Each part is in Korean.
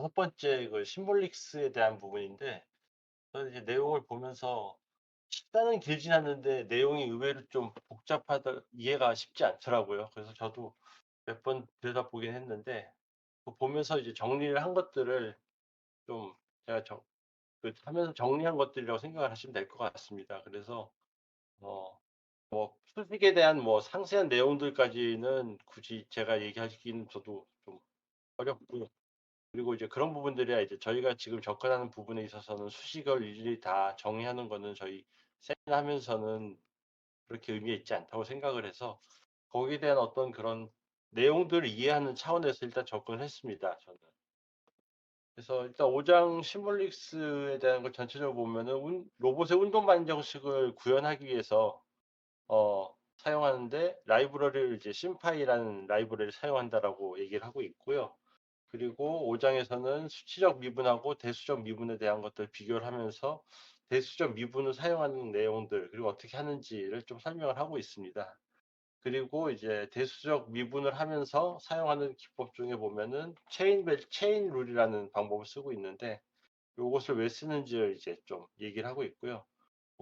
다섯 번째 그 심볼릭스에 대한 부분인데, 저는 이제 내용을 보면서 시간은 길진 않는데 내용이 의외로 좀 복잡하다, 이해가 쉽지 않더라고요. 그래서 저도 몇 번 들여다보긴 했는데, 그 보면서 이제 정리를 한 것들을 좀 제가 하면서 정리한 것들이라고 생각을 하시면 될 것 같습니다. 그래서 어, 수식에 대한 상세한 내용들까지는 굳이 제가 얘기하기는 저도 좀 어렵고요. 그리고 이제 그런 부분들이야 이제 저희가 지금 접근하는 부분에 있어서는 수식을 일일이 다 정의하는 거는 저희 세미나하면서는 그렇게 의미가 있지 않다고 생각을 해서 거기에 대한 어떤 그런 내용들을 이해하는 차원에서 일단 접근을 했습니다. 저는. 그래서 일단 5장 심볼릭스에 대한 걸 전체적으로 보면은 로봇의 운동 방정식을 구현하기 위해서 사용하는데 라이브러리를 이제 심파이라는 라이브러리를 사용한다라고 얘기를 하고 있고요. 그리고 5장에서는 수치적 미분하고 대수적 미분에 대한 것들 비교를 하면서 대수적 미분을 사용하는 내용들 그리고 어떻게 하는지를 좀 설명을 하고 있습니다. 그리고 이제 대수적 미분을 하면서 사용하는 기법 중에 보면은 체인 룰이라는 방법을 쓰고 있는데 이것을 왜 쓰는지를 이제 좀 얘기를 하고 있고요.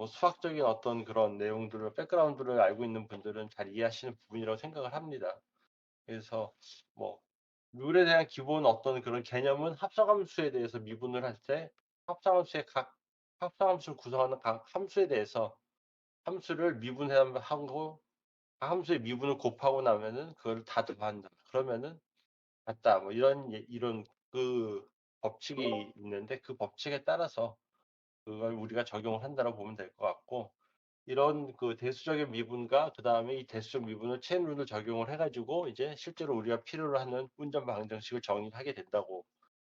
수학적인 어떤 그런 내용들을 백그라운드를 알고 있는 분들은 잘 이해하시는 부분이라고 생각을 합니다. 그래서 뭐 룰에 대한 기본 어떤 그런 개념은 합성함수에 대해서 미분을 할 때 합성함수의 각 합성함수를 구성하는 각 함수에 대해서 함수를 미분하고 각 함수의 미분을 곱하고 나면은 그걸 다 더한다. 그러면은 같다. 뭐 이런 그 법칙이 있는데 그 법칙에 따라서 그걸 우리가 적용을 한다고 보면 될 것 같고 이런 그 대수적인 미분과 그 다음에 이 대수적 미분을 체인 룰을 적용을 해가지고 이제 실제로 우리가 필요로 하는 운전 방정식을 정의하게 된다고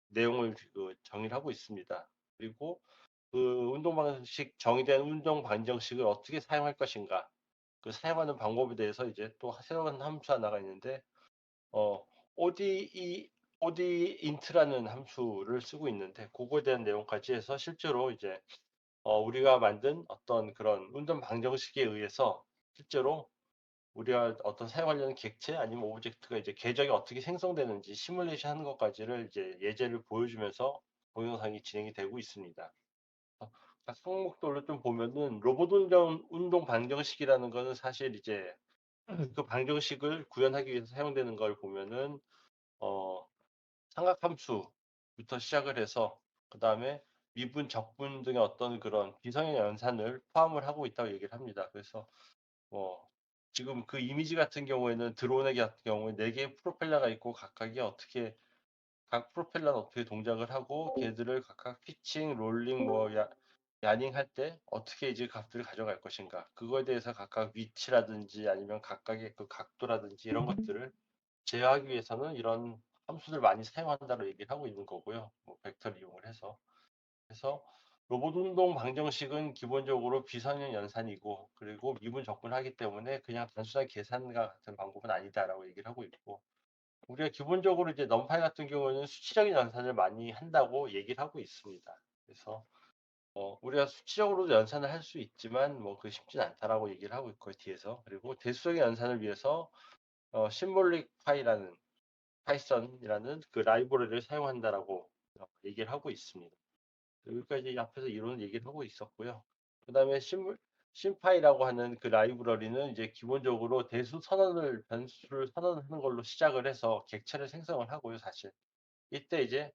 내용을 그 정의를 하고 있습니다. 그리고 그 운동 방식 정의된 운동 방정식을 어떻게 사용할 것인가 그 사용하는 방법에 대해서 이제 또 새로운 함수 하나가 있는데 어 ODE ODE int라는 함수를 쓰고 있는데 그거에 대한 내용까지 해서 실제로 이제 우리가 만든 어떤 그런 운전 방정식에 의해서 실제로 우리가 어떤 사용하려는 객체 아니면 오브젝트가 이제 궤적이 어떻게 생성되는지 시뮬레이션 하는 것까지를 이제 예제를 보여주면서 동영상이 진행이 되고 있습니다. 각 항목들로 좀 보면은 로봇 운동 방정식이라는 거는 사실 이제 그 방정식을 구현하기 위해서 사용되는 걸 보면은 어, 삼각함수부터 시작을 해서 그 다음에 미분, 적분 등의 어떤 그런 비성형 연산을 포함을 하고 있다고 얘기를 합니다. 그래서 뭐 지금 그 이미지 같은 경우에는 드론의 같은 경우에 4개의 프로펠러가 있고 각각이 어떻게 각 프로펠러는 어떻게 동작을 하고 걔들을 각각 피칭, 롤링, 야닝 할 때 어떻게 이제 값들을 가져갈 것인가 그거에 대해서 각각 위치라든지 아니면 각각의 그 각도라든지 이런 것들을 제어하기 위해서는 이런 함수들 많이 사용한다고 얘기를 하고 있는 거고요. 벡터를 이용을 해서. 그래서 로봇 운동 방정식은 기본적으로 비선형 연산이고 그리고 미분 적분하기 때문에 그냥 단순한 계산과 같은 방법은 아니다라고 얘기를 하고 있고 우리가 기본적으로 이제 넘파이 같은 경우는 수치적인 연산을 많이 한다고 얘기를 하고 있습니다. 그래서 우리가 수치적으로도 연산을 할 수 있지만 그 쉽진 않다라고 얘기를 하고 있고요 뒤에서 그리고 대수적인 연산을 위해서 심볼릭 파이라는 파이썬이라는 그 라이브러리를 사용한다라고 얘기를 하고 있습니다. 여기까지 앞에서 이론을 얘기를 하고 있었고요. 그 다음에 심파이라고 하는 그 라이브러리는 이제 기본적으로 변수를 선언하는 걸로 시작을 해서 객체를 생성을 하고요, 사실. 이때 이제,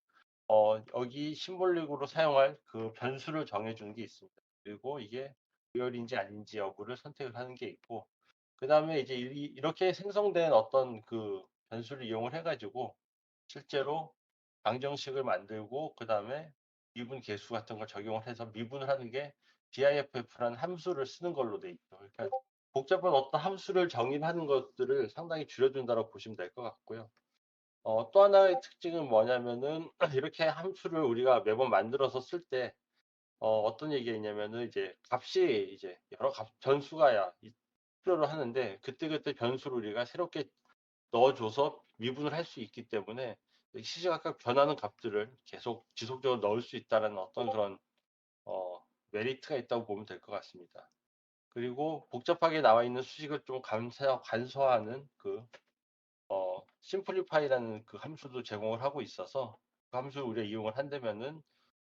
여기 심볼릭으로 사용할 그 변수를 정해주는 게 있습니다. 그리고 이게 리얼인지 아닌지 여부를 선택을 하는 게 있고, 그 다음에 이제 이렇게 생성된 어떤 그 변수를 이용을 해가지고 실제로 방정식을 만들고 그 다음에 미분 계수 같은 걸 적용을 해서 미분을 하는 게 DIFF라는 함수를 쓰는 걸로 돼 있죠. 그러니까 복잡한 어떤 함수를 정의하는 것들을 상당히 줄여준다고 보시면 될 것 같고요. 또 하나의 특징은 뭐냐면은 이렇게 함수를 우리가 매번 만들어서 쓸 때 어떤 얘기가 있냐면은 이제 값이 이제 여러 변수가 필요로 하는데 그때그때 변수를 우리가 새롭게 넣어줘서 미분을 할 수 있기 때문에 시시각각 변하는 값들을 계속 지속적으로 넣을 수 있다는 어떤 그런 메리트가 있다고 보면 될 것 같습니다. 그리고 복잡하게 나와 있는 수식을 좀 간소화하는 그 심플리파이라는 그 함수도 제공을 하고 있어서 그 함수를 우리가 이용을 한다면은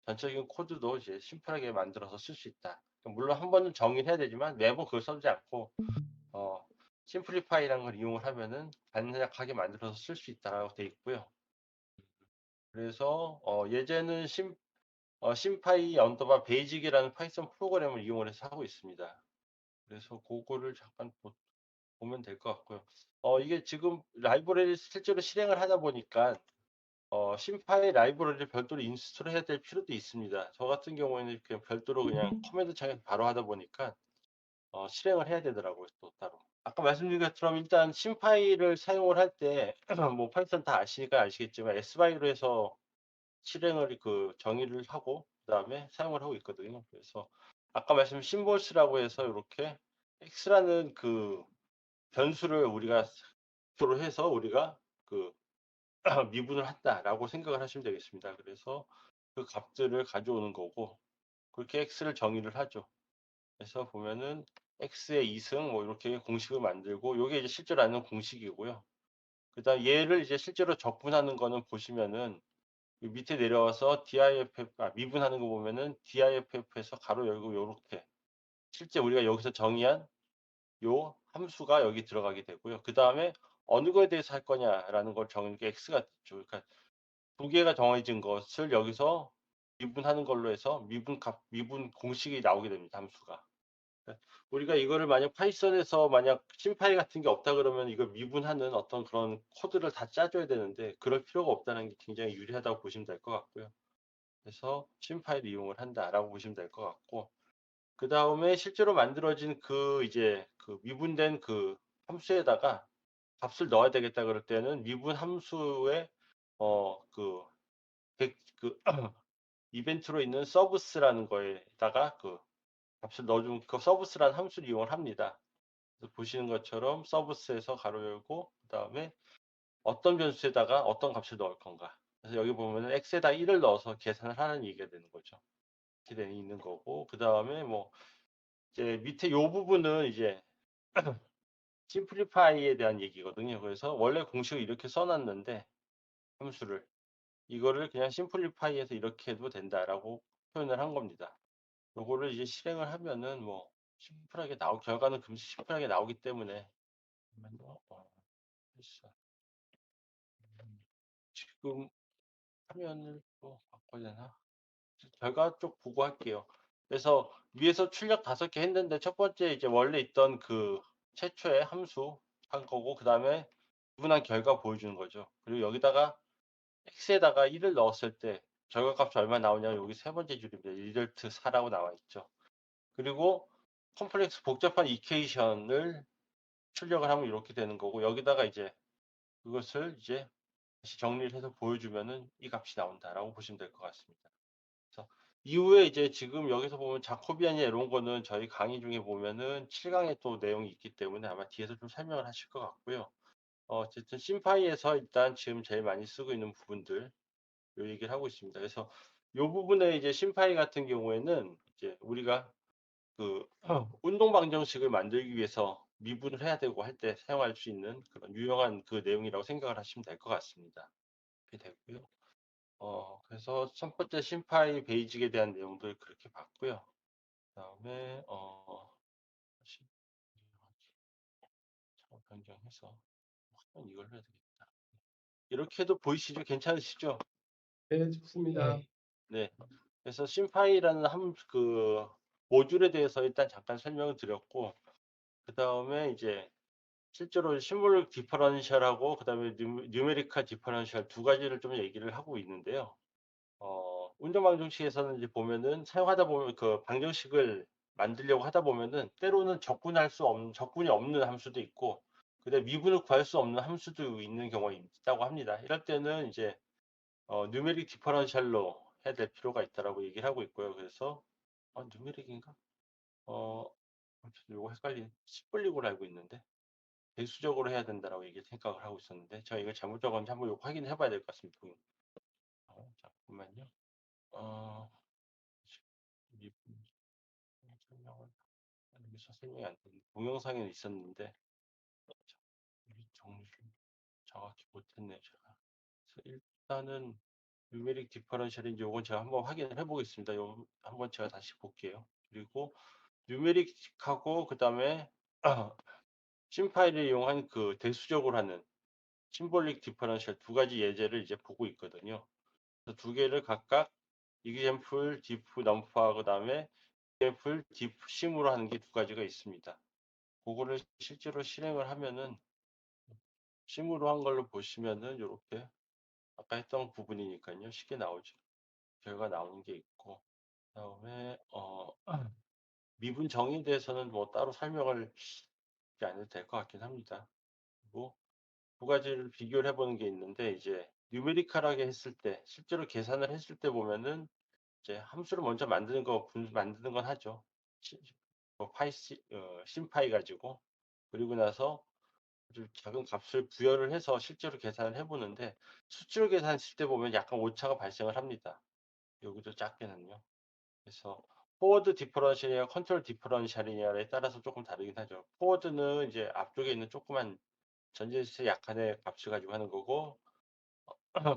전체적인 코드도 이제 심플하게 만들어서 쓸 수 있다. 물론 한 번은 정의를 해야 되지만 매번 그걸 써주지 않고 어, 심플리파이라는 걸 이용을 하면은 간략하게 만들어서 쓸 수 있다라고 되어 있고요. 그래서 예제는 심파이 언더바 베이직이라는 파이썬 프로그램을 이용을 해서 하고 있습니다. 그래서 그거를 잠깐 보면 될 것 같고요. 이게 지금 라이브러리를 실제로 실행을 하다 보니까 심파이 라이브러리를 별도로 인스톨 해야 될 필요도 있습니다. 저 같은 경우에는 그냥 별도로 그냥 커맨드 창에서 바로 하다 보니까 실행을 해야 되더라고요. 또 따로. 아까 말씀드린 것처럼 일단 심파이를 사용을 할 때 뭐 파이썬 다 아시니까 아시겠지만 S바이로 해서 실행을 정의를 하고 그다음에 사용을 하고 있거든요. 그래서 아까 말씀 심볼스라고 해서 이렇게 x라는 그 변수를 우리가 로 해서 우리가 그 미분을 한다라고 생각을 하시면 되겠습니다. 그래서 그 값들을 가져오는 거고 그렇게 x를 정의를 하죠. 그래서 보면은 x의 2승 뭐 이렇게 공식을 만들고 요게 이제 실제로 하는 공식이고요. 그다음 얘를 이제 실제로 적분하는 거는 보시면은 밑에 내려와서 diff 미분하는 거 보면은 diff에서 가로 열고 요렇게 실제 우리가 여기서 정의한 요 함수가 여기 들어가게 되고요. 그다음에 어느 거에 대해서 할 거냐라는 걸 정하는 게 x가 되죠. 그러니까 두 개가 정해진 것을 여기서 미분하는 걸로 해서 미분 공식이 나오게 됩니다. 함수가. 그러니까 우리가 이거를 만약 파이썬에서 만약 심파이 같은 게 없다 그러면 이걸 미분하는 어떤 그런 코드를 다 짜줘야 되는데 그럴 필요가 없다는 게 굉장히 유리하다고 보시면 될 것 같고요. 그래서 심파이를 이용을 한다라고 보시면 될 것 같고 그 다음에 실제로 만들어진 이제 미분된 함수에다가 값을 넣어야 되겠다 그럴 때는 미분 함수에 어, 그, 이벤트로 있는 서브스라는 거에다가 값을 넣어주면 그 서브스라는 함수를 이용을 합니다. 그래서 보시는 것처럼 서브스에서 가로 열고 그 다음에 어떤 변수에다가 어떤 값을 넣을 건가. 그래서 여기 보면은 x에다 1을 넣어서 계산을 하는 얘기가 되는 거죠. 이렇게 되어 있는 거고 그 다음에 뭐 이제 밑에 요 부분은 이제 심플리파이에 대한 얘기거든요. 그래서 원래 공식을 이렇게 써놨는데 함수를 이거를 그냥 심플리파이해서 이렇게 해도 된다라고 표현을 한 겁니다. 요거를 이제 실행을 하면은 뭐 심플하게 결과는 심플하게 나오기 때문에 잠깐만요. 됐어. 지금 화면을 또 바꿔야 되나? 결과 쪽 보고 할게요. 그래서 위에서 출력 5개 했는데 첫 번째 이제 원래 있던 최초의 함수 한 거고 그 다음에 구분한 결과 보여주는 거죠. 그리고 여기다가 x에다가 1을 넣었을 때 결과값이 얼마 나오냐면 여기 세 번째 줄입니다. 리절트 4라고 나와 있죠. 그리고 컴플렉스 복잡한 이퀘이션을 출력을 하면 이렇게 되는 거고 여기다가 이제 그것을 이제 다시 정리를 해서 보여주면은 이 값이 나온다라고 보시면 될 것 같습니다. 그래서 이후에 이제 지금 여기서 보면 자코비안이나 이런 거는 저희 강의 중에 보면은 7강에 또 내용이 있기 때문에 아마 뒤에서 좀 설명을 하실 것 같고요. 어쨌든 심파이에서 일단 지금 제일 많이 쓰고 있는 부분들 요 얘기를 하고 있습니다. 그래서 요 부분에 이제 심파이 같은 경우에는 이제 우리가 운동 방정식을 만들기 위해서 미분을 해야 되고 할 때 사용할 수 있는 그런 유용한 내용이라고 생각을 하시면 될 것 같습니다. 이렇게 되고요. 그래서 첫 번째 심파이 베이직에 대한 내용들 그렇게 봤고요. 그다음에 다시 창 변경해서 이걸 해야 되겠다. 이렇게 해도 보이시죠? 괜찮으시죠? 네, 좋습니다. 네. 네. 그래서 심파이라는 모듈에 대해서 일단 잠깐 설명을 드렸고, 그 다음에 이제 실제로 시뮬 디퍼런셜하고 그 다음에 뉴메리컬 디퍼런셜 두 가지를 좀 얘기를 하고 있는데요. 운동 방정식에서는 이제 보면은 사용하다 보면 방정식을 만들려고 하다 보면은 때로는 적분이 없는 함수도 있고, 그다음에 미분을 구할 수 없는 함수도 있는 경우가 있다고 합니다. 이럴 때는 이제 뉴메릭 디퍼런셜로 해야 될 필요가 있다라고 얘기를 하고 있고요. 그래서 뉴메릭인가? 아무튼 요거 헷갈린 스플릭으로 알고 있는데 배수적으로 해야 된다라고 생각을 하고 있었는데 제가 이걸 잘못 적었는지 한번 요거 확인해 봐야 될 것 같습니다. 잠깐만요. 어, 미분 설명을 여기서 설명이 안 되는 동영상에는 있었는데 정리를 정확히 못했네요. 제가. 그래서 일단은 뉴메릭 디퍼런셜인지 요건 제가 한번 확인을 해 보겠습니다. 요 한번 제가 다시 볼게요. 그리고 뉴메릭하고 그다음에 심파이를 이용한 그 대수적으로 하는 심볼릭 디퍼런셜 두 가지 예제를 이제 보고 있거든요. 그래서 두 개를 각각 이그젬플 디프 넘프하고 그다음에 이그젬플 디프 심으로 하는 게 두 가지가 있습니다. 그거를 실제로 실행을 하면은 심으로 한 걸로 보시면은 요렇게 아까 했던 부분이니까요. 쉽게 나오죠. 결과 나오는 게 있고 그다음에 미분 정의에 대해서는 뭐 따로 설명을 하지 않아도 될 것 같긴 합니다. 그리고 두 가지를 비교를 해보는 게 있는데 이제 뉴메리컬하게 했을 때 실제로 계산을 했을 때 보면은 이제 함수를 먼저 만드는 건 하죠. 뭐 심파이 가지고 그리고 나서 아주 작은 값을 부여를 해서 실제로 계산을 해보는데 수치로 계산했을 때 보면 약간 오차가 발생을 합니다. 여기도 작게는요. 그래서 포워드 디퍼런셜이냐 컨트롤 디퍼런셜이냐에 따라서 조금 다르긴 하죠. 포워드는 이제 앞쪽에 있는 조그만 전제세 약한의 값을 가지고 하는 거고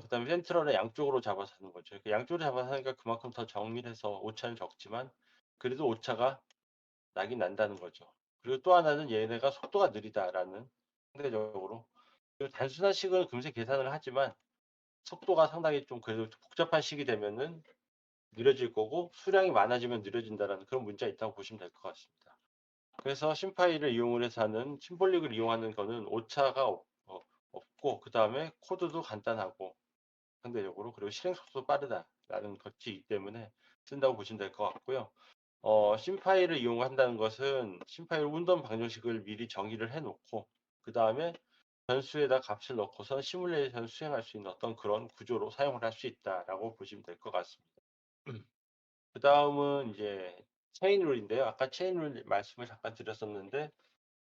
그다음에 센트럴은 양쪽으로 잡아서 하는 거죠. 그 양쪽으로 잡아서 하니까 그만큼 더 정리를 해서 오차는 적지만 그래도 오차가 나긴 난다는 거죠. 그리고 또 하나는 얘네가 속도가 느리다라는 상대적으로. 그리고 단순한 식은 금세 계산을 하지만 속도가 상당히 좀 그래도 복잡한 식이 되면은 느려질 거고 수량이 많아지면 느려진다라는 그런 문제가 있다고 보시면 될 것 같습니다. 그래서 심파이를 이용을 해서 하는 심볼릭을 이용하는 거는 오차가 없고 그다음에 코드도 간단하고 상대적으로 그리고 실행 속도도 빠르다라는 것이기 때문에 쓴다고 보시면 될 것 같고요. 심파이를 이용한다는 것은 심파이를 운동 방정식을 미리 정의를 해놓고 그 다음에 변수에다 값을 넣고서 시뮬레이션 수행할 수 있는 어떤 그런 구조로 사용을 할 수 있다라고 보시면 될 것 같습니다. 그 다음은 이제 체인 룰인데요. 아까 체인 룰 말씀을 잠깐 드렸었는데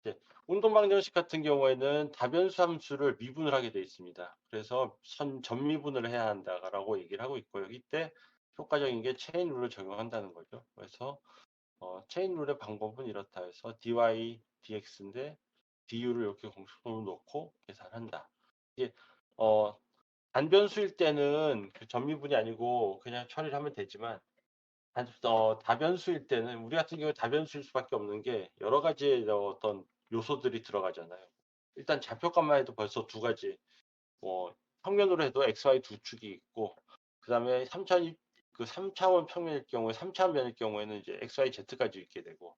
이제 운동 방정식 같은 경우에는 다변수 함수를 미분을 하게 되어 있습니다. 그래서 전미분을 해야 한다라고 얘기를 하고 있고요. 이때 효과적인 게 체인 룰을 적용한다는 거죠. 그래서 체인 룰의 방법은 이렇다 해서 dy dx인데 du를 이렇게 공식으로 놓고 계산한다. 이게 어, 단변수일 때는 그 전미분이 아니고 그냥 처리를 하면 되지만 다변수일 때는 우리 같은 경우에 다변수일 수밖에 없는 게 여러 가지의 어떤 요소들이 들어가잖아요. 일단 좌표값만 해도 벌써 두 가지, 뭐 평면으로 해도 xy 두 축이 있고, 그 다음에 그 3차원 평면일 경우에 3차원 면일 경우에는 이제 xy z까지 있게 되고,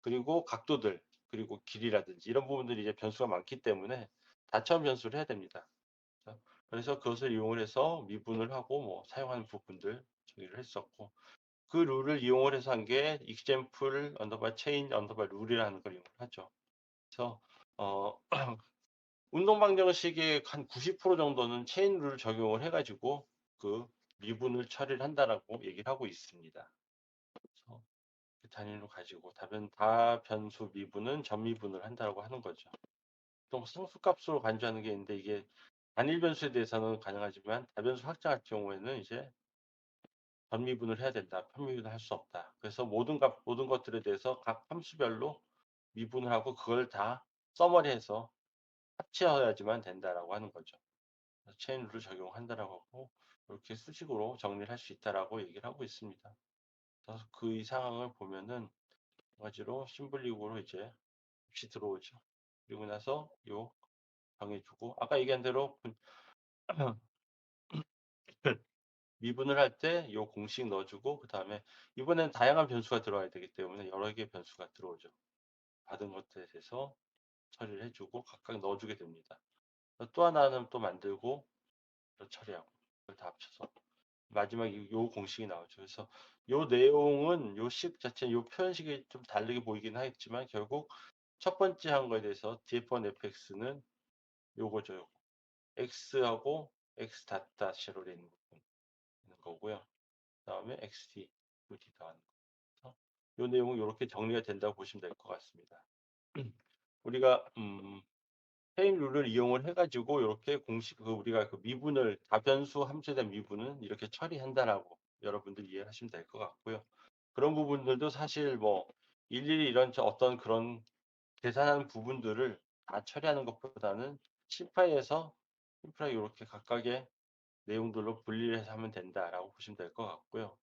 그리고 각도들, 그리고 길이라든지 이런 부분들이 이제 변수가 많기 때문에 다차원 변수를 해야 됩니다. 그래서 그것을 이용을 해서 미분을 하고 뭐 사용하는 부분들 정의를 했었고, 그 룰을 이용을 해서 한 게 example 언더바 체인 언더바 룰이라는 걸 이용하죠. 그래서 어, 운동 방정식의 한 90% 정도는 체인 룰을 적용을 해가지고 그 미분을 처리를 한다라고 얘기를 하고 있습니다. 그래서 그 단위로 가지고 다변수 미분은 전미분을 한다고 하는 거죠. 또 상수값으로 간주하는 게 있는데 이게 단일 변수에 대해서는 가능하지만 다변수 확장할 경우에는 이제 전미분을 해야 된다. 편미분을 할 수 없다. 그래서 모든 것들에 대해서 각 함수별로 미분을 하고 그걸 다 써머리해서 합치어야지만 된다라고 하는 거죠. 체인 룰을 적용한다라고 하고 이렇게 수식으로 정리를 할 수 있다라고 얘기를 하고 있습니다. 그래서 그 이 상황을 보면은 두 가지로 심블릭으로 이제 값이 들어오죠. 그리고 나서 요 정해주고 아까 얘기한 대로 미분을 할 때 요 공식 넣어주고 그 다음에 이번엔 다양한 변수가 들어와야 되기 때문에 여러 개의 변수가 들어오죠. 받은 것들에 대해서 처리를 해주고 각각 넣어주게 됩니다. 또 하나는 또 만들고 처리하고 그걸 다 합쳐서 마지막에 요 공식이 나오죠. 그래서 요 내용은 요 식 자체 요 표현식이 좀 다르게 보이긴 하겠지만 결국 첫 번째 한 거에 대해서 df1 fx는 요거죠. 요거. x하고 x 닷닷으로 되는 거고요. 그 다음에 xd, ud 더하는 거. 요 내용은 이렇게 정리가 된다고 보시면 될 것 같습니다. 우리가 체인 룰을 이용을 해가지고 이렇게 공식 우리가 그 미분을 다변수 함수에 대한 미분은 이렇게 처리한다라고 여러분들 이해하시면 될 것 같고요. 그런 부분들도 사실 뭐 일일이 이런 어떤 그런 계산하는 부분들을 다 처리하는 것보다는 심파에서 심플하게 이렇게 각각의 내용들로 분리를 해서 하면 된다라고 보시면 될 것 같고요.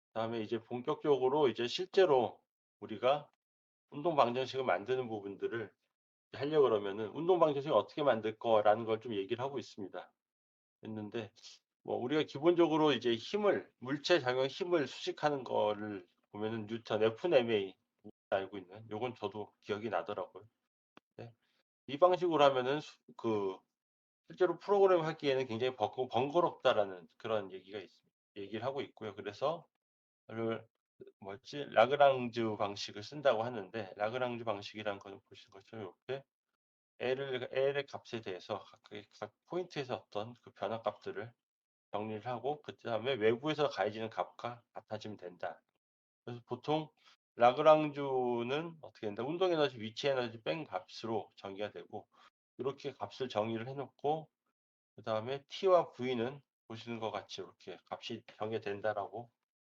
그다음에 이제 본격적으로 이제 실제로 우리가 운동 방정식을 만드는 부분들을 하려 그러면은 운동 방정식을 어떻게 만들 거라는 걸 좀 얘기를 하고 있습니다. 했는데 뭐 우리가 기본적으로 이제 힘을 물체 작용 힘을 수식하는 거를 보면은 뉴턴 FMA 알고 있는 요건 저도 기억이 나더라고요. 네. 이 방식으로 하면은 실제로 프로그램 하기에는 굉장히 번거롭다라는 그런 얘기를 하고 있고요. 그래서 를 뭐지 라그랑즈 방식을 쓴다고 하는데 라그랑즈 방식이란 거는 보시는 것처럼 이렇게 L의 값에 대해서 각 포인트에서 어떤 그 변화 값들을 정리를 하고 그 다음에 외부에서 가해지는 값과 같아지면 된다. 그래서 보통 라그랑주는 어떻게 된다? 운동 에너지, 위치 에너지 뺀 값으로 정의가 되고 이렇게 값을 정의를 해놓고 그 다음에 t와 v는 보시는 것 같이 이렇게 값이 정해된다라고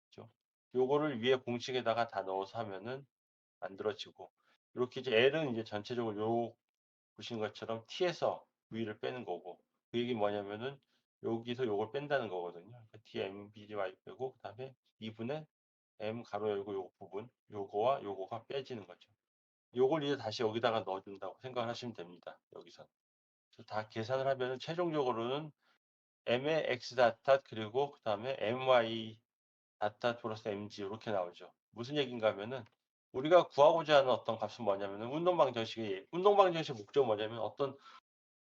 했죠. 요거를 위에 공식에다가 다 넣어서 하면은 만들어지고 이렇게 이제 L은 이제 전체적으로 보시는 것처럼 t에서 v를 빼는 거고 그 얘기 뭐냐면은 여기서 요걸 뺀다는 거거든요. 그러니까 t m b y 빼고 그 다음에 2분의 m 가로 열고 요 부분 요거와 요거가 빼지는 거죠. 요걸 이제 다시 여기다가 넣어준다고 생각을 하시면 됩니다. 여기서. 그래서 다 계산을 하면은 최종적으로는 m의 x 다타 그리고 그 다음에 my 다타 플러스 mg 이렇게 나오죠. 무슨 얘기인가 하면은 우리가 구하고자 하는 어떤 값은 뭐냐면은 운동방정식의 목적은 뭐냐면 어떤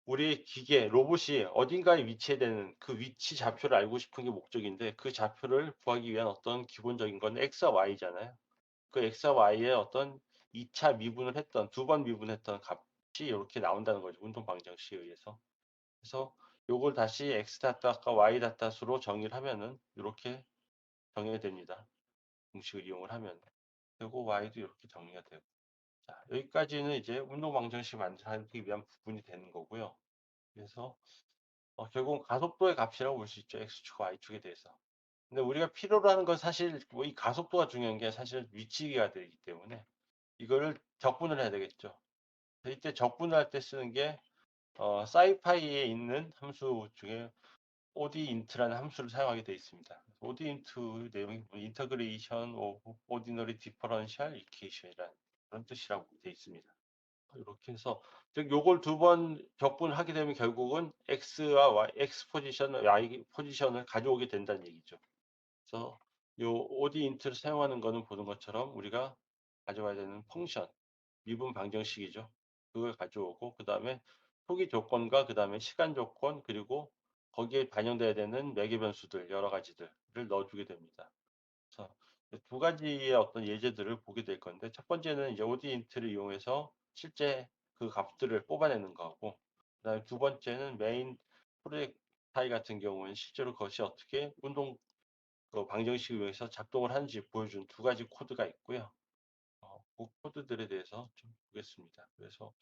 우리 기계, 로봇이 어딘가에 위치되는 그 위치 좌표를 알고 싶은 게 목적인데 그 좌표를 구하기 위한 어떤 기본적인 건 X와 Y잖아요. 그 X와 Y의 어떤 2차 미분을 했던, 두 번 미분했던 값이 이렇게 나온다는 거죠. 운동 방정식에 의해서. 그래서 요걸 다시 X 다타과 Y 다타수로 정의를 하면은 이렇게 정의가 됩니다. 공식을 이용을 하면. 그리고 Y도 이렇게 정리가 되고. 자, 여기까지는 이제 운동 방정식 만들기 위한 부분이 되는 거고요. 그래서 결국은 가속도의 값이라고 볼 수 있죠. X축, Y축에 대해서. 근데 우리가 필요로 하는 건 사실 뭐 이 가속도가 중요한 게 사실 위치가 되기 때문에 이거를 적분을 해야 되겠죠. 이때 적분을 할 때 쓰는 게 사이파이에 있는 함수 중에 ODINT라는 함수를 사용하게 되어 있습니다. ODINT 내용이 인터그레이션 오브 오디너리 디퍼런셜 이퀘이션이라는 그런 뜻이라고 되어 있습니다. 이렇게 해서 즉 요걸 두 번 적분하게 되면 결국은 x와 y, x 포지션, y 포지션을 가져오게 된다는 얘기죠. 그래서 요 OD 인트를 사용하는 거는 보는 것처럼 우리가 가져와야 되는 펑션, 미분 방정식이죠. 그걸 가져오고 그 다음에 초기 조건과 그 다음에 시간 조건 그리고 거기에 반영돼야 되는 매개 변수들 여러 가지들을 넣어주게 됩니다. 그래서 두 가지의 어떤 예제들을 보게 될 건데 첫 번째는 이제 OD인트를 이용해서 실제 그 값들을 뽑아내는 거고 그다음에 두 번째는 메인 프로젝타일 같은 경우는 실제로 그것이 어떻게 운동 그 방정식을 이용해서 작동을 하는지 보여준 두 가지 코드가 있고요. 그 코드들에 대해서 좀 보겠습니다. 그래서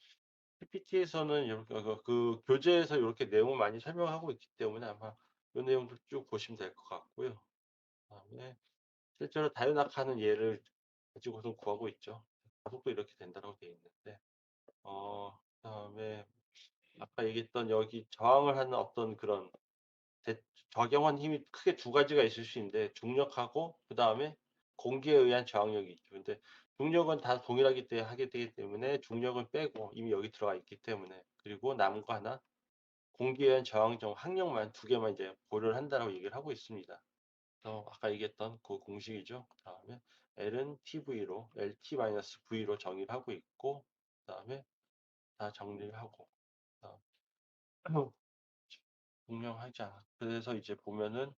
PPT에서는 이렇게 그 교재에서 이렇게 내용을 많이 설명하고 있기 때문에 아마 이 내용들 쭉 보시면 될 것 같고요. 그다음에 실제로 다이나카는 얘를 가지고서 구하고 있죠. 가속도 이렇게 된다고 되어 있는데, 그다음에 아까 얘기했던 여기 저항을 하는 어떤 그런 적용한 힘이 크게 두 가지가 있을 수 있는데 중력하고 그다음에 공기에 의한 저항력이 있죠. 근데 중력은 다 동일하기 때문에 하게 되기 때문에 중력은 빼고 이미 여기 들어가 있기 때문에 그리고 남은 거 하나 공기에 의한 저항적 항력만 두 개만 이제 고려를 한다라고 얘기를 하고 있습니다. 아까 얘기했던 그 공식이죠. 그다음에 L은 TV로 LT-V로 정의를 하고 있고 그다음에 다 정리를 하고 그다음 분명하지 않아. 그래서 이제 보면은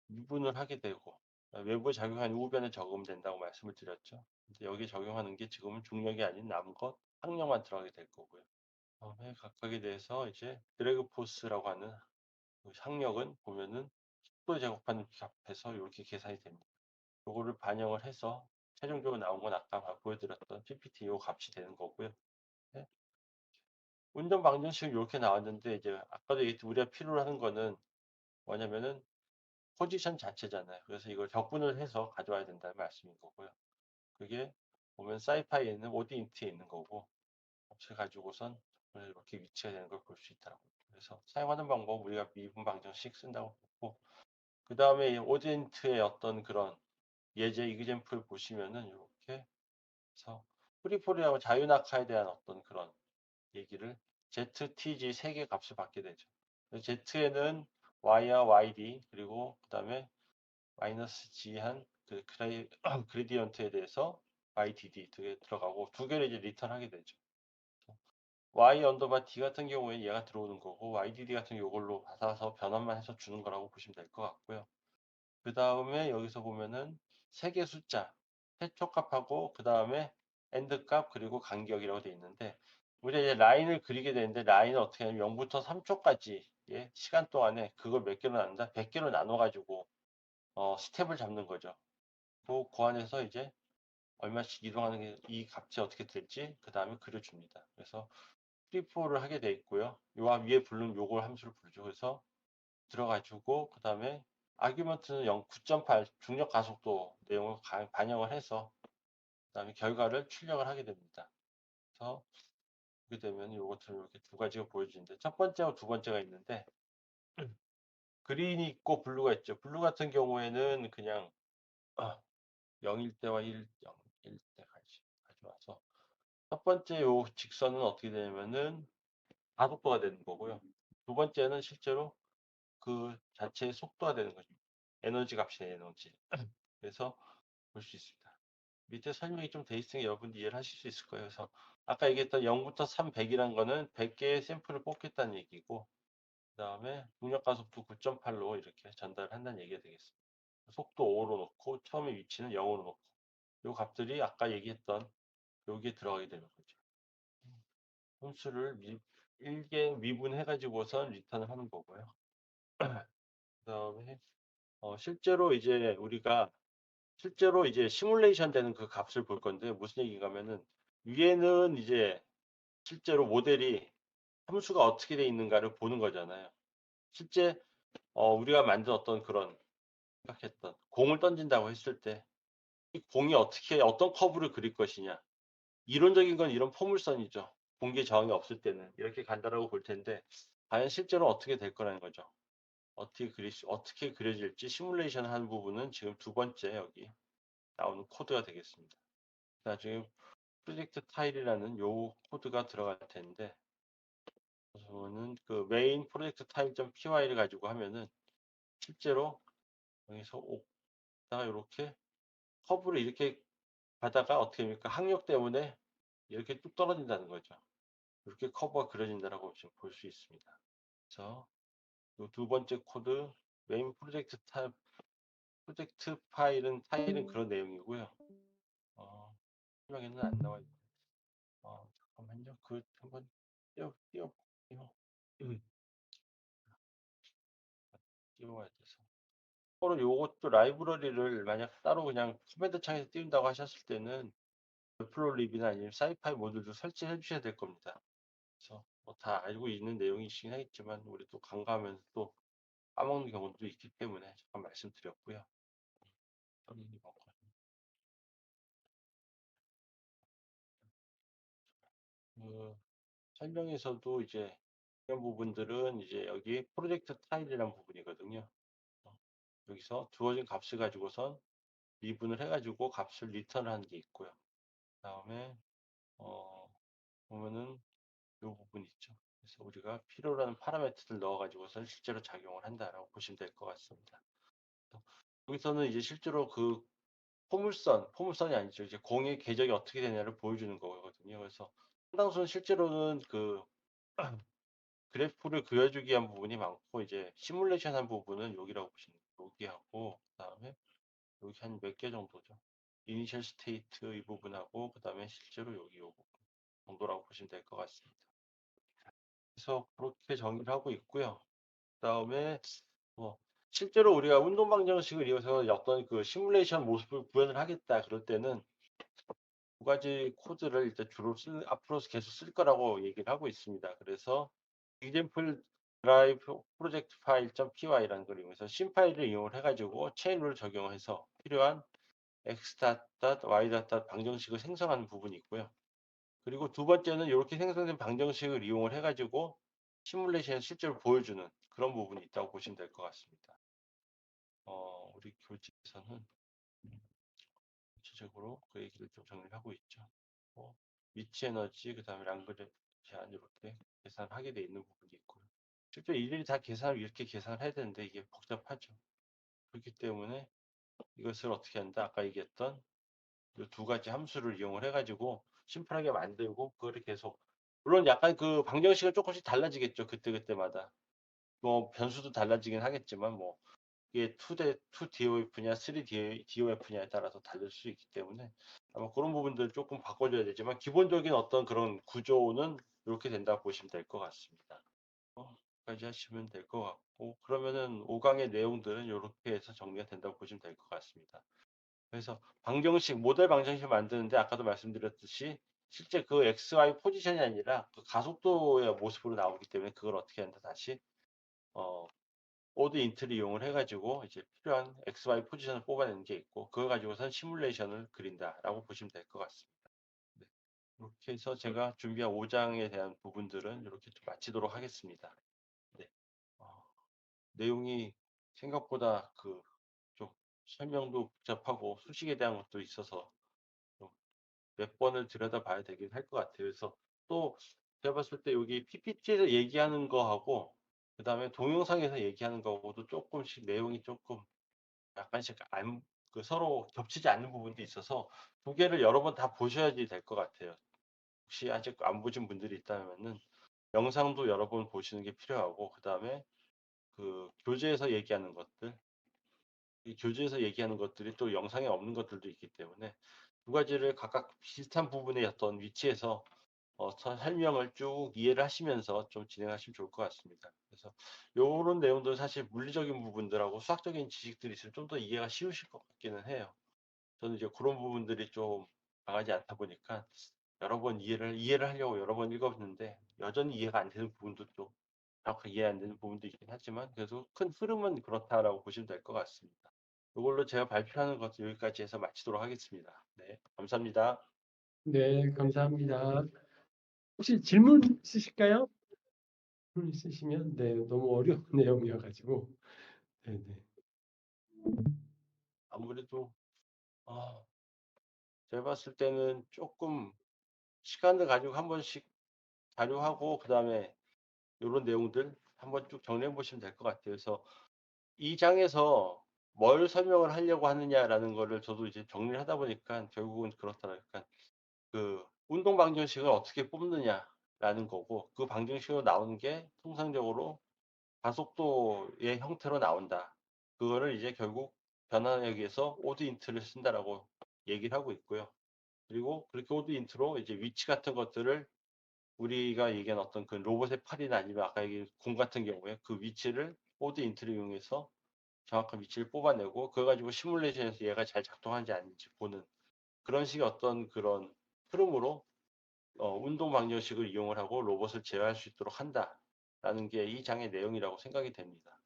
미분을 하게 되고 외부에 작용한 우변에 적으면 된다고 말씀을 드렸죠. 근데 여기 적용하는 게 지금은 중력이 아닌 남은 것 항력만 들어가게 될 거고요. 다음에 각각에 대해서 이제 드래그 포스라고 하는 그 항력은 보면은 10도 제곱하는 값에서 이렇게 계산이 됩니다. 요거를 반영을 해서 최종적으로 나온 건 아까 보여드렸던 PPT 요 값이 되는 거고요. 네. 운전 방정식은 이렇게 나왔는데 이제 아까도 얘기했듯이 우리가 필요로 하는 거는 뭐냐면은 포지션 자체잖아요. 그래서 이걸 적분을 해서 가져와야 된다는 말씀인 거고요. 그게 보면 사이파이에 있는 오디인트에 있는 거고 값을 가지고선 이렇게 위치가 되는 걸 볼 수 있다고. 그래서 사용하는 방법 우리가 미분 방정식 쓴다고 보고, 그 다음에 오젠트의 어떤 그런 예제 이그젬플 보시면은 이렇게 해서 프리폴이하고 자유낙하에 대한 어떤 그런 얘기를 ZTG 세 개 값을 받게 되죠. Z에는 Y와 YD 그리고 그 다음에 마이너스 G한 그 그레디언트에 대해서 YDD 두 개 들어가고 두 개를 이제 리턴하게 되죠. Y 언더바 D 같은 경우에 얘가 들어오는 거고 YDD 같은 경우 이걸로 받아서 변환만 해서 주는 거라고 보시면 될 것 같고요. 그 다음에 여기서 보면은 세 개 숫자 최초 값하고 그 다음에 엔드 값 그리고 간격이라고 되어 있는데 우리가 이제 라인을 그리게 되는데 라인을 어떻게 하냐면 0부터 3초까지 예, 시간 동안에 그걸 몇 개로 나눈다? 100개로 나눠 가지고 스텝을 잡는 거죠. 그 안에서 이제 얼마씩 이동하는 게 이 값이 어떻게 될지 그 다음에 그려줍니다. 그래서 프리포를 하게 돼 있고요. 요 위에 부른 요걸 함수를 부르죠. 그래서 들어가지고 그 다음에 아규먼트는 9.8 중력 가속도 내용을 반영을 해서 그 다음에 결과를 출력을 하게 됩니다. 그래서 보게 되면 요것처럼 이렇게 두 가지가 보여지는데 첫 번째와 두 번째가 있는데 그린이 있고 블루가 있죠. 블루 같은 경우에는 그냥 0일 때와 0일 때 가져와서 첫 번째 요 직선은 어떻게 되냐면은 가속도가 되는 거고요. 두 번째는 실제로 그 자체의 속도가 되는 거죠. 에너지 값이에요, 에너지. 그래서 볼 수 있습니다. 밑에 설명이 좀 돼 있으니 여러분들 이해를 하실 수 있을 거예요. 그래서 아까 얘기했던 0부터 3, 100이란 거는 100개의 샘플을 뽑겠다는 얘기고, 그 다음에 중력 가속도 9.8로 이렇게 전달을 한다는 얘기가 되겠습니다. 속도 5로 놓고, 처음에 위치는 0으로 놓고, 이 값들이 아까 얘기했던 여기에 들어가게 되는 거죠. 함수를 1개 미분해가지고선 리턴을 하는 거고요. 그 다음에 실제로 이제 우리가 실제로 이제 시뮬레이션 되는 그 값을 볼 건데 무슨 얘기인가 하면은 위에는 이제 실제로 모델이 함수가 어떻게 돼 있는가를 보는 거잖아요. 실제 우리가 만든 어떤 그런 생각했던 공을 던진다고 했을 때 이 공이 어떻게 어떤 커브를 그릴 것이냐. 이론적인 건 이런 포물선이죠. 공기 저항이 없을 때는 이렇게 간다라고 볼 텐데 과연 실제로 어떻게 될 거라는 거죠. 어떻게 그려질지 시뮬레이션 하는 부분은 지금 두 번째 여기 나오는 코드가 되겠습니다. 나중에 프로젝트 타일이라는 요 코드가 들어갈 텐데 우선은 그 메인 프로젝트 타일.py를 가지고 하면은 실제로 여기서 오다가 이렇게 커브를 이렇게 가다가 어떻게 됩니까? 항력 때문에 이렇게 뚝 떨어진다는 거죠. 이렇게 커브가 그려진다라고 지금 볼 수 있습니다. 그래서 요 두 번째 코드 메인 프로젝트 타일은 그런 내용이고요. 설명에는 안 나와 있는데 잠깐만요. 그 한번 띄워볼게요. 음, 띄워야 돼서. 서로 요것도 라이브러리를 만약 따로 그냥 커맨드 창에서 띄운다고 하셨을 때는 플로립이나 아니면 사이파이 모듈도 설치해 주셔야 될 겁니다. 그래서 뭐다 알고 있는 내용이시긴 하겠지만 우리 또 간과하면 또 까먹는 경우도 있기 때문에 잠깐 말씀드렸고요. 그 설명에서도 이제 이런 부분들은 이제 여기 프로젝트 타일이라는 부분이거든요. 여기서 주어진 값을 가지고선 미분을 해가지고 값을 리턴을 하는 게 있고요. 그 다음에 보면은 이 부분 있죠. 그래서 우리가 필요로 하는 파라미터를 넣어가지고선 실제로 작용을 한다라고 보시면 될 것 같습니다. 여기서는 이제 실제로 그 포물선이 아니죠. 이제 공의 궤적이 어떻게 되냐를 보여주는 거거든요. 그래서 상당수는 실제로는 그 그래프를 그려주기 위한 부분이 많고 이제 시뮬레이션 한 부분은 여기라고 보시면 여기하고 그다음에 여기 한 몇 개 정도죠. 이니셜 스테이트 이 부분하고 그다음에 실제로 여기 요 부분 정도라고 보시면 될 것 같습니다. 그래서 그렇게 정리를 하고 있고요. 그다음에 뭐 실제로 우리가 운동 방정식을 이용해서 어떤 그 시뮬레이션 모습을 구현을 하겠다 그럴 때는 두 가지 코드를 일단 주로 앞으로 계속 쓸 거라고 얘기를 하고 있습니다. 그래서 example drive 프로젝트 파일.py라는 걸 이용해서 신 파일을 이용을 해가지고 체인룰을 적용해서 필요한 x y 방정식을 생성하는 부분이 있고요. 그리고 두 번째는 이렇게 생성된 방정식을 이용을 해가지고 시뮬레이션에서 실제로 보여주는 그런 부분이 있다고 보시면 될 것 같습니다. 우리 교재에서는 구체적으로 그 얘기를 좀 정리를 하고 있죠. 뭐 위치 에너지, 그다음에 랑그레 제한 이렇게 계산하게 돼 있는 부분이 있고요. 실제 일일이 다 계산을 이렇게 계산을 해야 되는데 이게 복잡하죠. 그렇기 때문에 이것을 어떻게 한다? 아까 얘기했던 이 두 가지 함수를 이용을 해가지고 심플하게 만들고 그거를 계속, 물론 약간 그 방정식은 조금씩 달라지겠죠. 그때그때마다. 뭐 변수도 달라지긴 하겠지만 뭐 이게 2DOF냐 3DOF냐에 따라서 다를 수 있기 때문에 아마 그런 부분들 조금 바꿔줘야 되지만 기본적인 어떤 그런 구조는 이렇게 된다고 보시면 될 것 같습니다. 까지 하시면 될 것 같고, 그러면은 5강의 내용들은 이렇게 해서 정리가 된다고 보시면 될 것 같습니다. 그래서 방정식, 모델 방정식을 만드는데 아까도 말씀드렸듯이 실제 그 XY 포지션이 아니라 그 가속도의 모습으로 나오기 때문에 그걸 어떻게 한다 다시 어, 오드 인트를 이용을 해가지고 이제 필요한 XY 포지션을 뽑아내는 게 있고 그걸 가지고선 시뮬레이션을 그린다라고 보시면 될 것 같습니다. 네. 이렇게 해서 제가 준비한 5장에 대한 부분들은 이렇게 좀 마치도록 하겠습니다. 네. 어, 내용이 생각보다 그 좀 설명도 복잡하고 수식에 대한 것도 있어서 좀 몇 번을 들여다봐야 되긴 할 것 같아요. 그래서 또 제가 봤을 때 여기 PPT에서 얘기하는 거하고 그다음에 동영상에서 얘기하는 거하고도 조금씩 내용이 조금 약간씩 그 서로 겹치지 않는 부분도 있어서 두 개를 여러 번 다 보셔야지 될 것 같아요. 혹시 아직 안 보신 분들이 있다면은 영상도 여러 번 보시는 게 필요하고 그다음에 그 교재에서 얘기하는 것들, 이 교재에서 얘기하는 것들이 또 영상에 없는 것들도 있기 때문에 두 가지를 각각 비슷한 부분의 어떤 위치에서 설명을 쭉 이해를 하시면서 좀 진행하시면 좋을 것 같습니다. 그래서 요런 내용들 사실 물리적인 부분들하고 수학적인 지식들이 있으면 좀 더 이해가 쉬우실 것 같기는 해요. 저는 이제 그런 부분들이 좀 강하지 않다 보니까 여러 번 이해를 하려고 여러 번 읽었는데 여전히 이해가 안 되는 부분도 좀 정확하게 이해 안 되는 부분도 있긴 하지만 그래도 큰 흐름은 그렇다라고 보시면 될 것 같습니다. 이걸로 제가 발표하는 것을 여기까지 해서 마치도록 하겠습니다. 네, 감사합니다. 네, 감사합니다. 혹시 질문 있으실까요? 질문 있으시면 네, 너무 어려운 내용이어가지고 네, 네. 아무래도 아, 제가 봤을 때는 조금 시간을 가지고 한 번씩 자료하고 그다음에 요런 내용들 한번 쭉 정리해 보시면 될 것 같아요. 그래서 이 장에서 뭘 설명을 하려고 하느냐라는 거를 저도 이제 정리를 하다 보니까 결국은 그렇더라고요. 그러니까 그 운동 방정식을 어떻게 뽑느냐라는 거고 그 방정식으로 나오는 게 통상적으로 가속도의 형태로 나온다. 그거를 이제 결국 변환하기 위해서 오드 인트를 쓴다라고 얘기를 하고 있고요. 그리고 그렇게 오드 인트로 이제 위치 같은 것들을 우리가 얘기한 어떤 그 로봇의 팔이나 아니면 아까 얘기한 공 같은 경우에 그 위치를 오드 인트를 이용해서 정확한 위치를 뽑아내고 그걸 가지고 시뮬레이션에서 얘가 잘 작동하는지 아닌지 보는 그런 식의 어떤 그런 흐름으로 운동 방정식을 이용을 하고 로봇을 제어할 수 있도록 한다라는 게 이 장의 내용이라고 생각이 됩니다.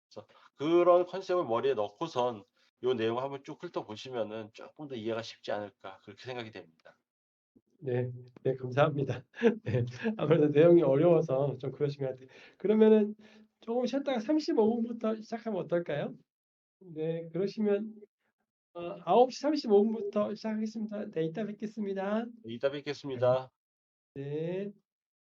그래서 그런 컨셉을 머리에 넣고선 이 내용 한번 쭉 훑어보시면은 조금 더 이해가 쉽지 않을까 그렇게 생각이 됩니다. 네, 네, 감사합니다. 네, 아무래도 내용이 어려워서 좀 그러신 것 같아요. 그러면은 조금 쉬었다가 35분부터 시작하면 어떨까요? 네, 그러시면 9시 35분부터 시작하겠습니다. 네, 이따 뵙겠습니다. 이따 네. 뵙겠습니다. 네.